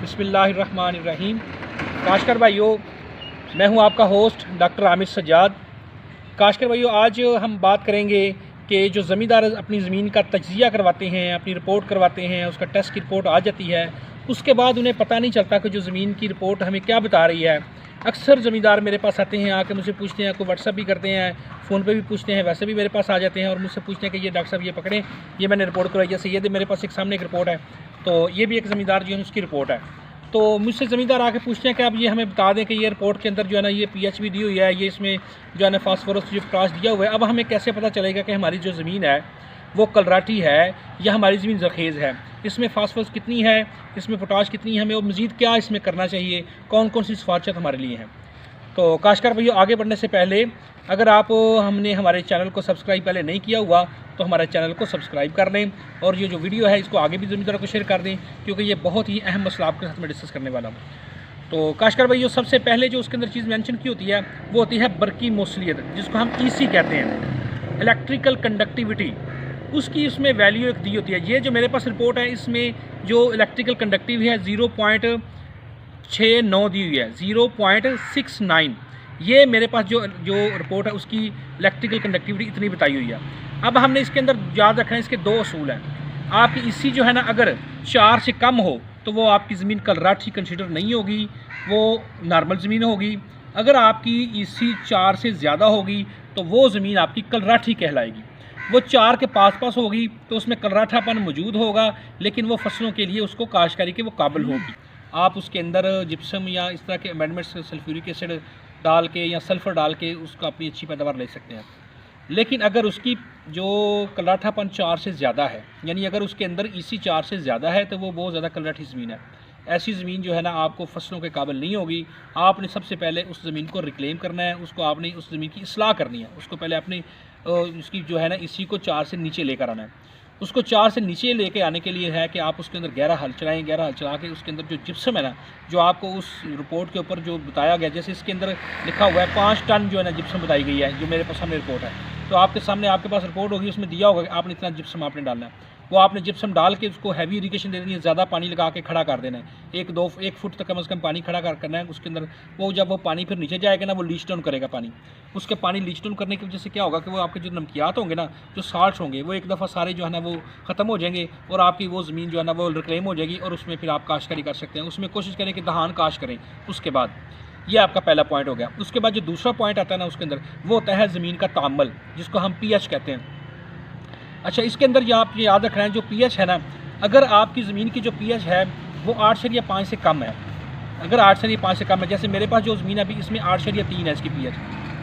बिस्मिल्लाहिर्रहमानिर्रहीम। काशकर भाइयों, मैं हूं आपका होस्ट डॉक्टर आमिर सज्जाद। काशकर भाइयों, आज हम बात करेंगे कि जो ज़मींदार अपनी ज़मीन का तज्ज़िया करवाते हैं, अपनी रिपोर्ट करवाते हैं, उसका टेस्ट की रिपोर्ट आ जाती है, उसके बाद उन्हें पता नहीं चलता कि जो ज़मीन की रिपोर्ट हमें क्या बता रही है। अक्सर ज़मींदार मेरे पास आते हैं, आके मुझसे पूछते हैं, कोई व्हाट्सअप भी करते हैं, फ़ोन पे भी पूछते हैं, वैसे भी मेरे पास आ जाते हैं और मुझसे पूछते हैं कि ये डॉक्टर साहब ये पकड़ें, ये मैंने रिपोर्ट करवाई। जैसे ये मेरे पास एक सामने एक रिपोर्ट है, तो ये भी एक ज़मींदार जो है उसकी रिपोर्ट है। तो मुझसे ज़मींदार आके पूछते हैं कि आप ये हमें बता दें कि ये रिपोर्ट के अंदर जो है ना ये पीएच भी दी हुई है, ये इसमें जो है ना फास्फोरस जो पोटाश दिया हुआ है। अब हमें कैसे पता चलेगा कि हमारी जो ज़मीन है वो कलराठी है या हमारी ज़मीन ज़रखेज़ है, इसमें फास्फोरस कितनी है, इसमें पोटाश कितनी है, हमें और मज़ीद क्या इसमें करना चाहिए, कौन कौन सी सिफारिशें हमारे लिए हैं। तो काशकार भैया, आगे बढ़ने से पहले अगर आप हमने हमारे चैनल को सब्सक्राइब पहले नहीं किया हुआ तो हमारे चैनल को सब्सक्राइब कर लें और ये जो वीडियो है इसको आगे भी ज़मींदारों को शेयर कर दें, क्योंकि ये बहुत ही अहम मसला आपके साथ में डिस्कस करने वाला हूँ। तो काशकार भैया, सबसे पहले जो उसके अंदर चीज़ मेंशन की होती है वो होती है बरकी मौसलियत, जिसको हम ईसी कहते हैं, इलेक्ट्रिकल कंडक्टिविटी। उसकी उसमें वैल्यू एक दी होती है। ये जो मेरे पास रिपोर्ट है इसमें जो इलेक्ट्रिकल कंडक्टिव है 0.69 दी हुई है, 0.69। ये मेरे पास जो रिपोर्ट है उसकी इलेक्ट्रिकल कंडक्टिविटी इतनी बताई हुई है। अब हमने इसके अंदर याद रखना है, इसके दो असूल हैं। आपकी इसी जो है ना अगर 4 से कम हो तो वो आपकी ज़मीन कलराठी कंसिडर नहीं होगी, वो नॉर्मल ज़मीन होगी। अगर आपकी इसी 4 से ज़्यादा होगी तो वो ज़मीन आपकी कलराठी कहलाएगी। वो 4 के पास होगी तो उसमें कलराठापन मौजूद होगा, लेकिन वो फसलों के लिए उसको काश्तकारी के वो काबिल होगी। आप उसके अंदर जिप्सम या इस तरह के अमेंडमेंट्स सल्फ्यूरिक एसिड डाल के या सल्फ़र डाल के उसका अपनी अच्छी पैदावार ले सकते हैं। लेकिन अगर उसकी जो कलराठापन 4 से ज़्यादा है, यानी अगर उसके अंदर इसी 4 से ज़्यादा है, तो वो बहुत ज़्यादा कलराठी ज़मीन है। ऐसी ज़मीन जो है ना आपको फसलों के काबिल नहीं होगी। आपने सबसे पहले उस ज़मीन को रिक्लेम करना है, उसको आपने उस ज़मीन की इस्लाह करनी है। उसको पहले अपनी उसकी जो है ना इसी को 4 से नीचे लेकर आना है। उसको 4 से नीचे लेके आने के लिए है कि आप उसके अंदर गहरा हल चलाएँ। गहरा हल चला के उसके अंदर जो जिप्सम है ना, जो आपको उस रिपोर्ट के ऊपर जो बताया गया, जैसे इसके अंदर लिखा हुआ है 5 टन जो है ना जिप्सम बताई गई है, जो मेरे पास सामने रिपोर्ट है। तो आपके सामने आपके पास रिपोर्ट होगी, उसमें दिया होगा कि आपने इतना जिप्सम आपने डालना है। वो आपने जिप्सम डाल के उसको हैवी इरिगेशन दे देनी है, ज़्यादा पानी लगा के खड़ा कर देना है। 1 फुट तक कम से कम पानी खड़ा करना है उसके अंदर। वो जब वो पानी फिर नीचे जाएगा ना, वो लीच डाउन करेगा पानी। उसके पानी लीच डाउन करने की वजह से क्या होगा कि वो आपके जो नमकियात होंगे ना, जो साल्ट्स होंगे, वो एक दफ़ा सारे जो है ना वो ख़त्म हो जाएंगे और आपकी वो ज़मीन जो है ना वो रिक्लेम हो जाएगी और उसमें फिर आप काश्तकारी कर सकते हैं। उसमें कोशिश करें कि दहान काश्त करें। उसके बाद ये आपका पहला पॉइंट हो गया। उसके बाद जो दूसरा पॉइंट आता है ना उसके अंदर, वो होता है ज़मीन का तामल, जिसको हम पीएच कहते हैं। अच्छा, इसके अंदर आप ये याद रखना है, जो पीएच है ना, अगर आपकी ज़मीन की जो पीएच है वो 8.5 से कम है, अगर 8.5 से कम है, जैसे मेरे पास जो ज़मीन है अभी इसमें 8.3 है इसकी पीएच,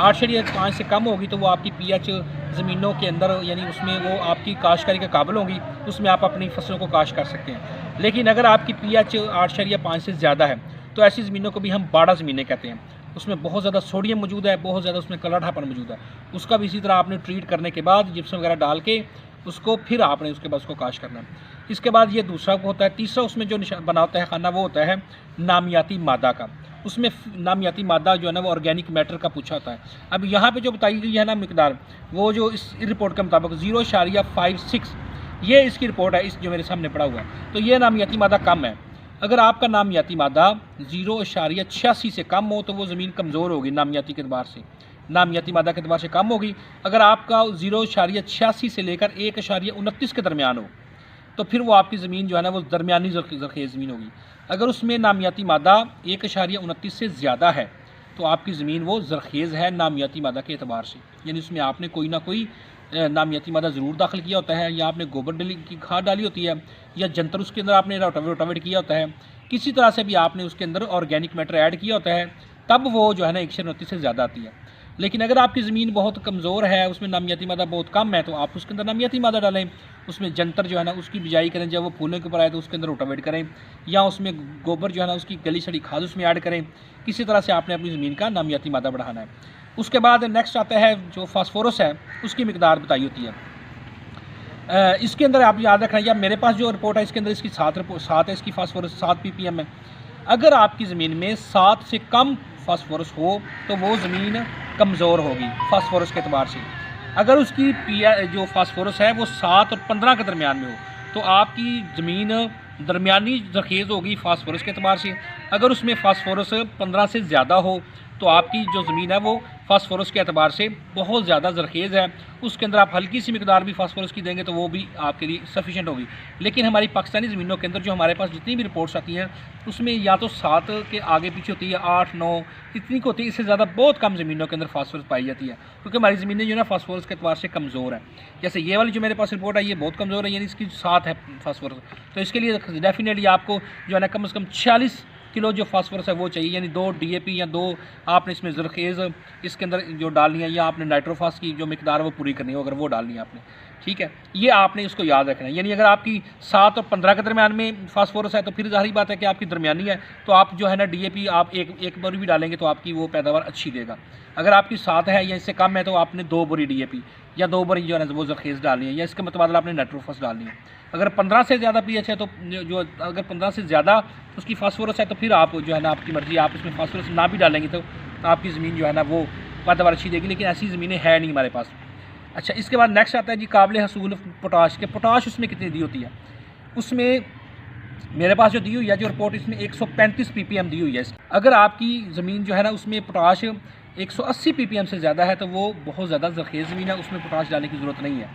8.5 से कम होगी तो वो आपकी पीएच ज़मीनों के अंदर, यानी उसमें वो आपकी काश्तकारी के काबिल होगी, उसमें आप अपनी फसलों को काश्त कर सकते हैं। लेकिन अगर आपकी पीएच 8.5 से ज़्यादा है तो ऐसी ज़मीनों को भी हम बाड़ा ज़मीनें कहते हैं। उसमें बहुत ज़्यादा सोडियम मौजूद है, बहुत ज़्यादा उसमें कलराठापन मौजूद है। उसका भी इसी तरह आपने ट्रीट करने के बाद जिप्सम वगैरह डाल के उसको फिर आपने उसके बाद उसको काश्त करना है। इसके बाद ये दूसरा होता है। तीसरा उसमें जो निशान बना होता है खाना, वो होता है नामियाती मादा का। उसमें नामियाती मादा जो है ना वो ऑर्गेनिक मैटर का पूछा होता है। अब यहाँ पे जो बताई गई है ना मिकदार, वो जो इस रिपोर्ट के मुताबिक 0.56 ये इसकी रिपोर्ट है, इस जो मेरे सामने पड़ा हुआ है। तो ये नामियाती मादा कम है। अगर आपका नामियाती मादा 0.86 से कम हो तो वो ज़मीन कमज़ोर होगी, नामियाती के एतबार से, नामियाती मादा के एतबार से कम होगी। अगर आपका 0.86 से लेकर 1.29 के दरमियान हो तो फिर वो आपकी ज़मीन जो है ना वो दरमियानी ज़रखेज़ ज़मीन होगी। अगर उसमें नामियाती मादा 1.29 से ज़्यादा है तो आपकी ज़मीन वो ज़रखेज़ है नामियाती मादा के एतबार से, यानी उसमें आपने कोई ना कोई नामियाती मादा ज़रूर दाखिल किया होता है, या आपने गोबर की खाद डाली होती है, या जंतर उसके अंदर आपने रोटावेट किया होता है, किसी तरह से भी आपने उसके अंदर ऑर्गेनिक मैटर ऐड किया होता है, तब वो जो है ना 129 से ज़्यादा आती है। लेकिन अगर आपकी ज़मीन बहुत कमज़ोर है, उसमें नामियाती मादा बहुत कम है, तो आप उसके अंदर नामियाती मादा डालें। उसमें जंतर जो है ना उसकी बिजाई करें, जब वो फूलों के ऊपर आए तो उसके अंदर रोटावेट करें, या उसमें गोबर जो है ना उसकी गली सड़ी खाद उसमें ऐड करें। किसी तरह से आपने अपनी ज़मीन का नामियाती मादा बढ़ाना है। उसके बाद नेक्स्ट आता है जो फास्फोरस है, उसकी मिकदार बताई होती है। इसके अंदर आप याद रखना, या मेरे पास जो रिपोर्ट है इसके अंदर इसकी 7 है, इसकी फास्फोरस 7 ppm है। अगर आपकी ज़मीन में 7 से कम फास्फोरस हो तो वो ज़मीन कमज़ोर होगी फास्फोरस के एतबार से। अगर उसकी जो फास्फोरस है वो 7 और 15 के दरमियान में हो तो आपकी ज़मीन दरमियानी जरखेज़ होगी फास्फोरस के अतबार से। अगर उसमें फास्फोरस 15 से ज़्यादा हो तो आपकी जो ज़मीन है वो फास्फोरस के अतबार से बहुत ज़्यादा जरखेज़ है, उसके अंदर आप हल्की सी मिकदार भी फास्फोरस की देंगे तो वो भी आपके लिए सफिशेंट होगी। लेकिन हमारी पाकिस्तानी ज़मीनों के अंदर जो हमारे पास जितनी भी रिपोर्ट्स आती हैं उसमें या तो 7 के आगे पीछे होती है, 8 9 इतनी को होती है, इससे ज़्यादा बहुत कम ज़मीनों के अंदर फास्फोरस पाई जाती है, क्योंकि हमारी ज़मीनें जो है ना फास्फोरस के अतबार से कमज़ोर है। जैसे ये वाली जो मेरे पास रिपोर्ट है ये बहुत कमज़ोर है, यानी इसकी 7 है फास्फोरस, तो इसके लिए डेफिनेटली आपको जो है ना कम से कम 46 किलो जो फास्फोरस है वो चाहिए, यानी 2 DAP या 2 आपने इसमें जरखेज़ इसके अंदर जो डालनी है, या आपने नाइट्रोफास की जो मिकदार है वो पूरी करनी है, अगर वो डालनी है आपने, ठीक है। ये आपने इसको याद रखना है। यानी अगर आपकी 7 और 15 के दरमियान में फास्फोरस है तो फिर जाहिर बात है कि आपकी दरमियानी है, तो आप जो है ना DAP आप एक बार भी डालेंगे तो आपकी वो पैदावार अच्छी देगा। अगर आपकी 7 है या इससे कम है तो आपने 2 बोरी DAP या 2 बोरी जो है ना वो जरखेज़ डालनी है, या इसके मुतबादला आपने नाइट्रोफास डालनी है। अगर 15 से ज़्यादा pH है तो जो अगर 15 से ज़्यादा उसकी फास्फोरस है तो फिर आप जो है ना आपकी मर्ज़ी, आप उसमें फास्फोरस ना भी डालेंगे तो आपकी ज़मीन जो है ना वो पैदावार अच्छी देगी, लेकिन ऐसी ज़मीनें है नहीं हमारे पास। अच्छा, इसके बाद नेक्स्ट आता है जी काबिल हसूल पोटाश के। पोटाश उसमें कितनी दी होती है? उसमें मेरे पास जो दी हुई है जो रिपोर्ट इसमें 135 ppm दी हुई है। अगर आपकी ज़मीन जो है ना उसमें पोटाश 180 ppm से ज़्यादा है तो वो बहुत ज़्यादा जरखेज़ ज़मीन है, उसमें पोटाश डालने की ज़रूरत नहीं है।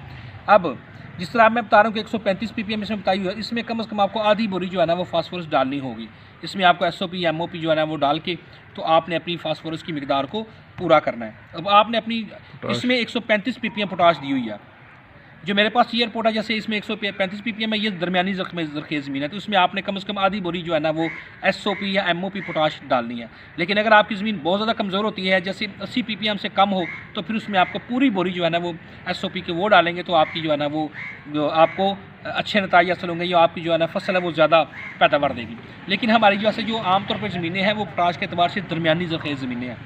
अब जिस तरह मैं बता रहा हूँ कि 135 ppm इसमें बताई हुई है, इसमें कम से कम आपको आधी बोरी जो है ना वो फास्फोरस डालनी होगी। इसमें आपको SOP MOP जो है ना वो डाल के तो आपने अपनी फास्फोरस की मिकदार को पूरा करना है। अब आपने अपनी इसमें 135 ppm पोटाश दी हुई है। जो मेरे पास ये रिपोर्ट है जैसे इसमें 135 ppm है, ये दरमियानी जरखेज़ ज़मीन है, तो इसमें आपने कम से कम आधी बोरी जो है ना वो SOP या MOP पोटाश डालनी है। लेकिन अगर आपकी ज़मीन बहुत ज़्यादा कमज़ोर होती है, जैसे 80 ppm से कम हो, तो फिर उसमें आपको पूरी बोरी जो है ना वो SOP के वो डालेंगे तो आपकी जो है ना वो जो आपको अच्छे नतीजे हासिल होंगे, या आपकी जो है ना फसल है वो ज़्यादा पैदावार देगी। लेकिन हमारी जो है जो आमतौर पर ज़मीनें हैं वो पोटाश के अतबार से दरमियानी जरखेज़ ज़मीनें हैं।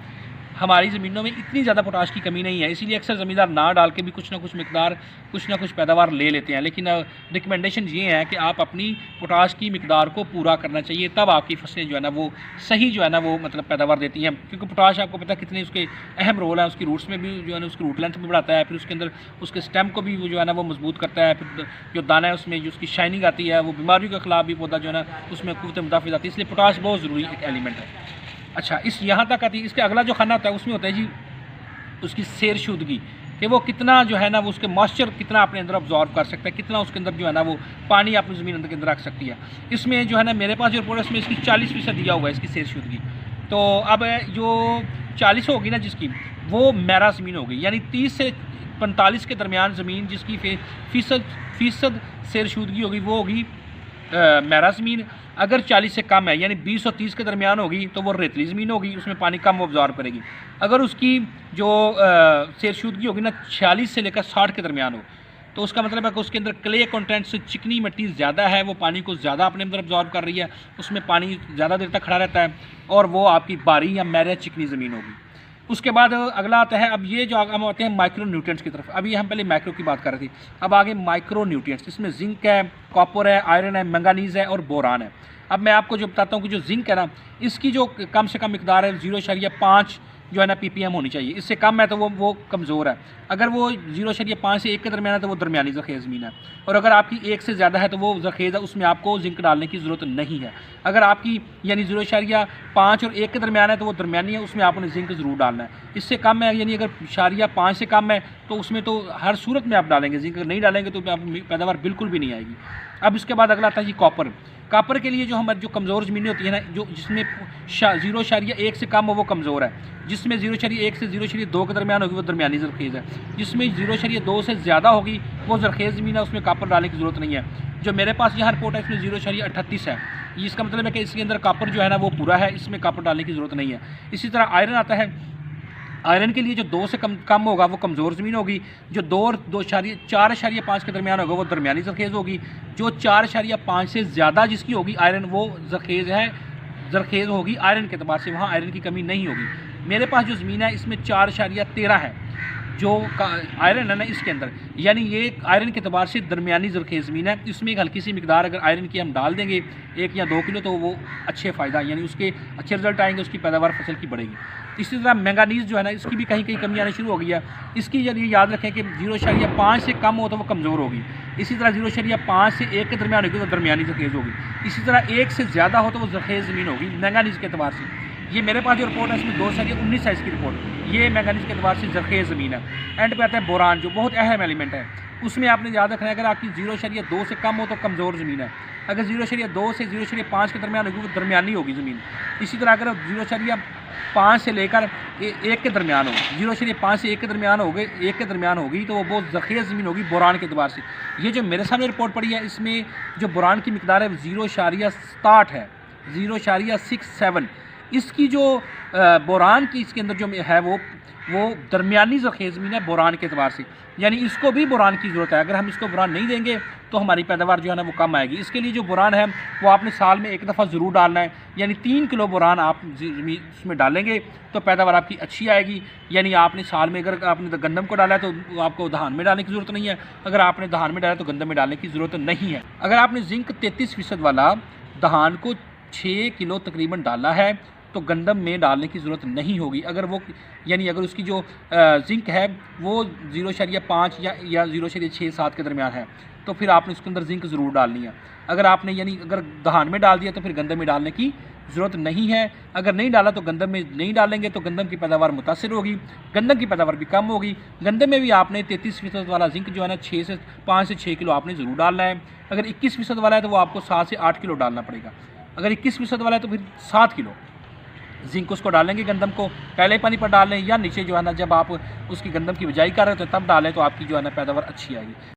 हमारी ज़मीनों में इतनी ज़्यादा पोटाश की कमी नहीं है, इसीलिए अक्सर ज़मींदार ना डाल के भी कुछ ना कुछ मिकदार कुछ ना कुछ पैदावार ले लेते हैं। लेकिन रिकमेंडेशन ये है कि आप अपनी पोटाश की मिकदार को पूरा करना चाहिए, तब आपकी फसलें जो है ना वो सही जो है ना वो मतलब पैदावार देती हैं। क्योंकि पोटाश आपको पता है कितने उसके अहम रोल है, उसकी रूट्स में भी जो है ना उसकी रूट लेंथ भी बढ़ाता है, फिर उसके अंदर उसके स्टेम को भी वो जो है ना वो मजबूत करता है, फिर जो दाना है उसमें जो उसकी शाइनिंग आती है, वो बीमारियों के खिलाफ भी पौधा जो है ना उसमें कुव्वत मुदाफ़ित आती है, इसलिए पोटाश बहुत ज़रूरी एक एलिमेंट है। अच्छा, इस यहाँ तक आती है। इसके अगला जो खाना होता है उसमें होता है जी उसकी सेरशुदगी, कि वो कितना जो है ना वो उसके मॉइस्चर कितना अपने अंदर अब्जॉर्व कर सकता है, कितना उसके अंदर जो है ना वो पानी अपनी ज़मीन अंदर के अंदर रख सकती है। इसमें जो है ना मेरे पास जो रिपोर्ट है इसमें इसकी 40% दिया हुआ है इसकी सेरशुदगी। तो अब जो 40 होगी ना जिसकी, वो मैरा ज़मीन होगी, यानी 30 से 45 के दरमियान ज़मीन जिसकी फ़ीसद सेरशुदगी होगी वो होगी मैरा ज़मीन। अगर 40 से कम है यानी 20 और 30 के दरमियान होगी तो वो रेतली ज़मीन होगी, उसमें पानी कम ऑब्जॉर्व करेगी। अगर उसकी जो सेरशुदगी होगी ना 46 से लेकर 60 के दरमियान हो, तो उसका मतलब है कि उसके अंदर क्ले कंटेंट से चिकनी मिट्टी ज़्यादा है, वो पानी को ज़्यादा अपने अंदर ऑब्जॉर्व कर रही है, उसमें पानी ज़्यादा देर तक खड़ा रहता है, और वो आपकी बारी या मैरा चिकनी ज़मीन होगी। उसके बाद अगला आता है, अब ये जो हम आते हैं माइक्रो न्यूट्रिएंट्स की तरफ। अभी हम पहले माइक्रो की बात कर रहे थे, अब आगे माइक्रो न्यूट्रिएंट्स। इसमें जिंक है, कॉपर है, आयरन है, मैंगानीज़ है और बोरान है। अब मैं आपको जो बताता हूँ कि जो जिंक है ना, इसकी जो कम से कम मिकदार है 0.5 जो है ना ppm होनी चाहिए। इससे कम है तो वो कमज़ोर है। अगर वो 0.5 से 1 के दरमियान है तो वो दरमियानी जरखेज़ ज़मीन है। और अगर आपकी 1 से ज़्यादा है तो वो जरखेज़ है, उसमें आपको जिंक डालने की ज़रूरत नहीं है। अगर आपकी यानी 0.5 और 1 के दरमियान है तो वो दरमियानी है, उसमें आपने जिंक ज़रूर डालना है। इससे कम है यानी अगर 0.5 से कम है तो उसमें तो हर सूरत में आप डालेंगे जिंक, नहीं डालेंगे तो पैदावार बिल्कुल भी नहीं आएगी। अब इसके बाद अगला आता है जी कॉपर। कॉपर के लिए जो हमारी जो कमज़ोर ज़मीनें होती है ना, जो जिसमें 0.1 से कम हो वो कमज़ोर है, जिसमें 0.1 से 0.2 के दरमियान होगी वो दरमियानी जरखेज़ है, जिसमें 0.2 से ज़्यादा होगी वो जरखेज़ ज़मीन है, उसमें कॉपर डालने की ज़रूरत नहीं है। जो मेरे पास यहाँ रिपोर्ट है इसमें 0.38 है, इसका मतलब है कि इसके अंदर कॉपर जो है ना वो पूरा है, इसमें कॉपर डालने की ज़रूरत नहीं है। इसी तरह आयरन आता है। आयरन के लिए जो 2 से कम होगा वो कमज़ोर ज़मीन होगी, जो 4.5 के दरमियान होगा वो दरमियानी जरखेज़ होगी, जो 4.5 से ज़्यादा जिसकी होगी आयरन वो जरखेज़ होगी आयरन के अतबार से, वहाँ आयरन की कमी नहीं होगी। मेरे पास जो ज़मीन है इसमें 4.13 है, जो आयरन है ना इसके अंदर, यानी ये आयरन के अतबार से दरमियानी ज़रख़ेज़ ज़मीन है। इसमें एक हल्की सी मिकदार अगर आयरन की हम डाल देंगे 1 या 2 किलो, तो वो अच्छे फ़ायदा, यानी उसके अच्छे रिजल्ट आएंगे, उसकी पैदावार फसल की बढ़ेगी। इसी तरह मैंगानीज़ जो है ना, इसकी भी कहीं कहीं कमी आनी शुरू हो गई है। इसकी यदि याद रखें कि 0.5 से कम हो तो वो कमज़ोर होगी। इसी तरह 0.5 से 1 के दरमियान होगी तो दरमियानी ज़रख़ेज़ होगी। इसी तरह 1 से ज़्यादा हो तो वो ज़रख़ेज़ ज़मीन होगी मैंगानीज़ के अतबार से। ये मेरे पास जो रिपोर्ट है इसमें 2.19 साइज़ की रिपोर्ट, ये मैंगानीज़ के अतबार से ज़रख़ेज़ ज़मीन है। एंड पे आता है बोरान, जो बहुत अहम एलिमेंट है। उसमें आपने याद रखना है अगर आपकी 0.2 से कम हो तो कमज़ोर ज़मीन है, अगर 0.2 से 0.5 के दरमियान होगी वो दरमियानी होगी ज़मीन। इसी तरह अगर 0.5 से लेकर 1 के दरमियान हो, 0.5 से 1 के दरमियान हो गए, 1 के दरमियान होगी तो वो बहुत ज़रख़ेज़ ज़मीन होगी बोरान के अतबार से। ये जो मेरे सामने रिपोर्ट पड़ी है इसमें जो बोरान की मिकदार है 0.67 है, 0.67। इसकी जो बोरान की इसके अंदर जो है वो दरमियानी ज़रख़ेज़ ज़मीन है बोरान के अतबार से, यानी इसको भी बोरान की ज़रूरत है। अगर हम इसको बोरान नहीं देंगे तो हमारी पैदावार जो है ना वो कम आएगी। इसके लिए जो बोरान है वो आपने साल में 1 दफ़ा ज़रूर डालना है, यानी 3 किलो बोरान आप उसमें डालेंगे तो पैदावार आपकी अच्छी आएगी। यानी आपने साल में अगर आपने गंदम को डाला है तो आपको धान में डालने की ज़रूरत नहीं है, अगर आपने धान में डाला तो गंदम में डालने की ज़रूरत नहीं है। अगर आपने जिंक 33% वाला धान को 6 किलो तकरीबन डाला है तो गंदम में डालने की ज़रूरत नहीं होगी। अगर वो यानी अगर उसकी जो जिंक है वो 0.5 या 0.67 के दरमियान है तो फिर आपने उसके अंदर जिंक ज़रूर डालनी है। अगर आपने यानी अगर धान में डाल दिया तो फिर गंदम में डालने की ज़रूरत नहीं है। अगर नहीं डाला तो गंदम में नहीं डालेंगे तो गंदम की पैदावार मुतासिर होगी, गंदम की पैदावार भी कम होगी। गंदम में भी आपने 33% वाला जिंक जो है ना 5 से 6 किलो आपने ज़रूर डालना है। अगर 21% वाला है तो वो आपको 7 से 8 किलो डालना पड़ेगा। अगर 21% वाला है तो फिर 7 किलो जिंक उसको डालेंगे। गंदम को पहले पानी पर डालें या नीचे जो है ना जब आप उसकी गंदम की बिजाई कर रहे हो तो तब डालें तो आपकी जो है ना पैदावार अच्छी आएगी।